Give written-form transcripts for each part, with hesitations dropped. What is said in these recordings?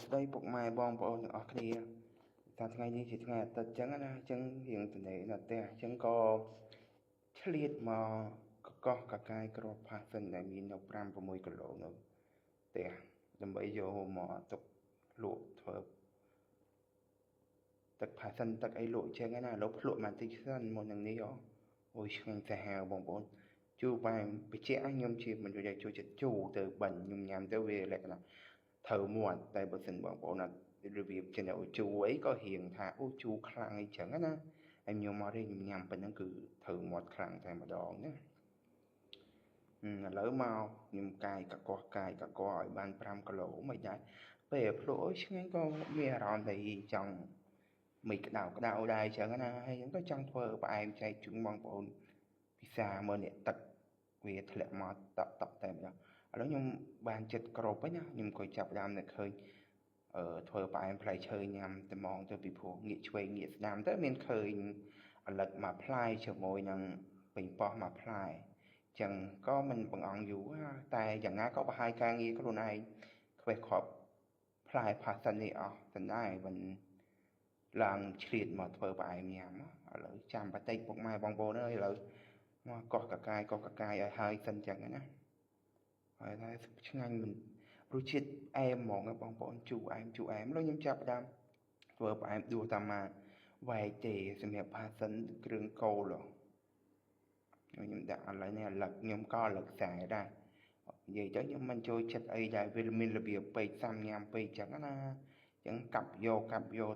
ស្ដីពុកម៉ែបងប្អូនទាំងអស់គ្នាថាថ្ងៃនេះជាថ្ងៃអាទិត្យអញ្ចឹងណាអញ្ចឹងរៀងទនេនៅផ្ទះអញ្ចឹងក៏ឆ្លៀតមកកកកកាយក្របផាសិនដែលមាននៅ5 6គីឡូនៅផ្ទះដើម្បីយកមកទុកលក់ធ្វើទឹកផាសិនទឹកអីលក់អញ្ចឹងណាឥឡូវភ្លក់បន្តិចសិនមុននឹងនេះអូយឆ្ងាញ់សាហាវបងប្អូនជូរបែបបច្ចេកខ្ញុំជាមនុស្សដែលចូលចិត្តជូរទៅបាញ់ខ្ញុំញ៉ាំទៅវាលក្ខណៈត្រូវមាត់តែបើសិនបងប្អូនរបៀបចំណូលជូរអីក៏រៀងថាអូជូរខ្លាំងអីចឹងណាហើយខ្ញុំមកនេះខ្ញុំញ៉ាំប៉ុណ្ណឹងគឺត្រូវមាត់ខ្លាំងតែម្ដងណាឥឡូវមកខ្ញុំកាយកកឲ្យបាន5គីឡូមិនដែរពេលភ្លក់អូយឆ្ងាញ់ក៏មានអារម្មណ៍តែចង់មិនក្តៅដែរចឹងណាហើយខ្ញុំក៏ចង់ធ្វើផ្អែមចែកជូនបងប្អូនពិសាមើលនេះទឹកវាធ្លាក់មកតក់តែម្ដងឥឡូវខ្ញុំបានចិត្តក្របហើយណាខ្ញុំក៏ចាប់ផ្ដើមនឹកឃើញធ្វើផ្អែមផ្លែឈើញ៉ាំតែមកទៅពីព្រោះងាកឆ្វេងងាកស្ដាំទៅមានឃើញអាលឹកមួយផ្លែជាមួយនឹងពេញប៉ោះមួយផ្លែចឹងក៏មិនបង្អង់យូរតែយ៉ាងណាក៏បង្ហាញការងារខ្លួនឯងខ្វេះគ្រាប់ផ្លែផាសិននេះអស់ទៅដែរមិនឡើងឆ្លៀតមកធ្វើផ្អែមញ៉ាំឥឡូវចាំបន្តិចពុកម៉ែបងប្អូនអើយឥឡូវមកកោះកកាយឲ្យហើយសិនចឹងណាហើយតែឆ្ងាញ់មិនរសជាតិអែមហ្មងបងប្អូនជូរអែមឥឡូវខ្ញុំចាប់ផ្ដើមធ្វើផ្អែមដួសតាមមកវែកទេសម្រាប់ផាសិនគ្រឿងកូលខ្ញុំដាក់ឥឡូវនេះអាលឹកខ្ញុំក៏អាលឹកខ្សែដែរនិយាយទៅខ្ញុំមិនចូលចិត្តអីដែលវាមានរបៀបពេកសាំញ៉ាំពេកចឹងណាចឹងកាប់យក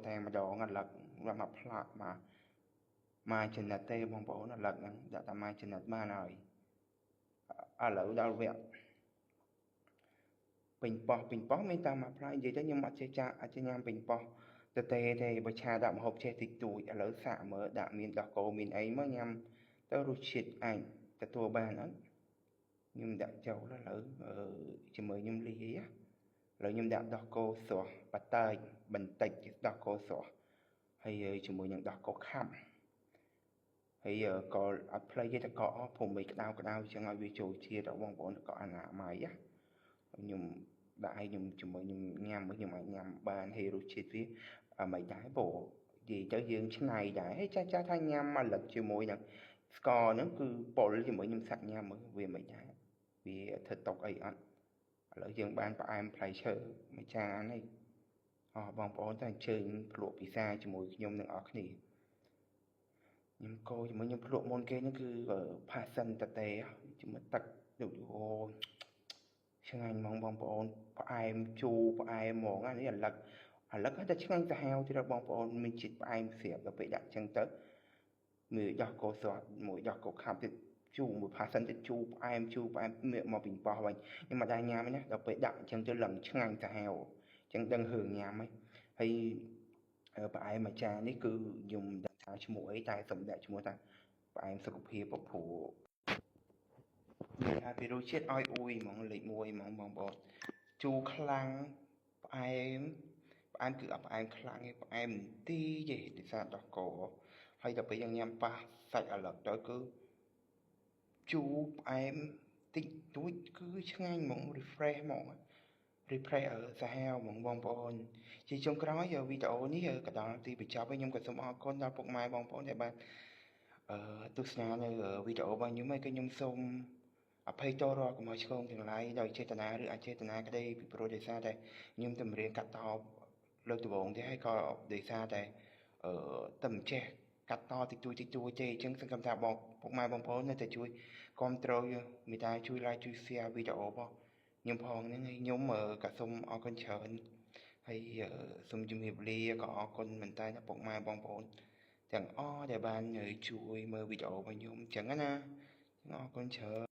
តែម្ដងអាលឹកមកផ្លាក់មកចំណិតទេបងប្អូនអាលឹកហ្នឹងដាក់តែមកចំណិតបានហើយឥឡូវដល់វគ្គពេញប៉ោះមានតាមមួយផ្លែនិយាយទៅខ្ញុំអត់ចេះញ៉ាំពេញប៉ោះទេបើឆាដាក់ម្ហូបចេះតិចតួចឥឡូវសាកមើលដាក់មានដោះគោមានអីមកញ៉ាំទៅរសជាតិអាចទទួលបានអត់ខ្ញុំដាក់ចូលឥឡូវជាមួយខ្ញុំលាយឥឡូវខ្ញុំដាក់ដោះគោស្រស់បាតើចបន្តិចដោះគោស្រស់ហើយជាមួយនឹងដោះគោខាប់ហើយក៏អត់ផ្លេចទេតកកភូមិក្តៅចឹងឲ្យវាចូលជាតិបងប្អូនតកកអនាម័យខ្ញុំដាក់ឲ្យខ្ញុំជាមួយខ្ញុំញ៉ាំខ្ញុំអាចញ៉ាំបានហើយរសជាតិវាមិនដែរព្រោះនិយាយទៅយើងឆ្នៃដែរហើយចាស់ថាញ៉ាំអាលឹកជាមួយនឹងស្ករហ្នឹងគឺពុលជាមួយខ្ញុំសាក់ញ៉ាំមើលវាមិនដែរវាធ្វើតុកអីអត់ឥឡូវយើងបានផ្អែមផ្លែឈើមួយចានហើយបងប្អូនតែអញ្ជើញភ្លក់ពិសាជាមួយខ្ញុំទាំងអស់គ្នាខ្ញុំកោជាមួយខ្ញុំភ្លក់មុនគេហ្នឹងគឺផាសិនតទេជាមួយទឹកដូចអូឆ្ងាញ់ហ្មងបងប្អូនផ្អែមជូរផ្អែមហ្មងនេះអាលឹកតែឆ្ងាញ់សាហាវទៀតបងប្អូនមានជាតិផ្អែមស្រាប់ដល់ពេលដាក់ចឹងទៅមួយដោះគោស្រស់មួយដោះគោខាប់ទៀតជូរមួយផាសិនទៅជូរផ្អែមមកពីប៉ោះវិញខ្ញុំមិនដែរញ៉ាំទេណាដល់ពេលដាក់ចឹងទៅឡើងឆ្ងាញ់សាហាវចឹងដឹងរឿងញ៉ាំហើយផ្អែមមួយចាននេះគឺខ្ញុំដឹងថាឈ្មោះអីតែសូមដាក់ឈ្មោះថាផ្អែមសុខភាពព្រោះថាពីរសជាតិឲ្យអ៊ុយហ្មងលេខ1ហ្មងបងប្អូនជូរខ្លាំងផ្អែមគឺអត់ផ្អែមខ្លាំងទេផ្អែមទីទេដោយសារដោះគោហើយដល់ពេលយើងញ៉ាំប៉ះសាច់អាឡឹកទៅគឺជូរផ្អែមតិចតួចគឺឆ្ងាញ់ហ្មង refresh ហ្មង refresh សាហាវហ្មងបងប្អូនជាចុងក្រោយវីដេអូនេះក៏ដល់ទីបញ្ចប់ហើយខ្ញុំក៏សូមអរគុណដល់ពុកម៉ែបងប្អូនដែលបានទស្សនានៅវីដេអូរបស់ខ្ញុំហើយក៏ខ្ញុំសូមអភ័យទោសរាល់កំហុសឆ្គងទាំងឡាយដោយចេតនាឬអចេតនាក្តីពីព្រោះដោយសារតែខ្ញុំតែរៀនកាត់តលើកដំបូងទេហើយក៏ដោយសារតែតែមិនចេះកាត់តតិចតួចទេអញ្ចឹងសង្ឃឹមថាពុកម៉ែបងប្អូននៅតែជួយគ្រប់គ្រងមេត្តាជួយ like ជួយ share វីដេអូរបស់ខ្ញុំផងហ្នឹងហើយខ្ញុំក៏សូមអរគុណច្រើនហើយសូមជម្រាបលាក៏អរគុណមែនតើពុកម៉ែបងប្អូនទាំងអស់ដែលបានជួយមើលវីដេអូរបស់ខ្ញុំអញ្ចឹងណាអរគុណច្រើន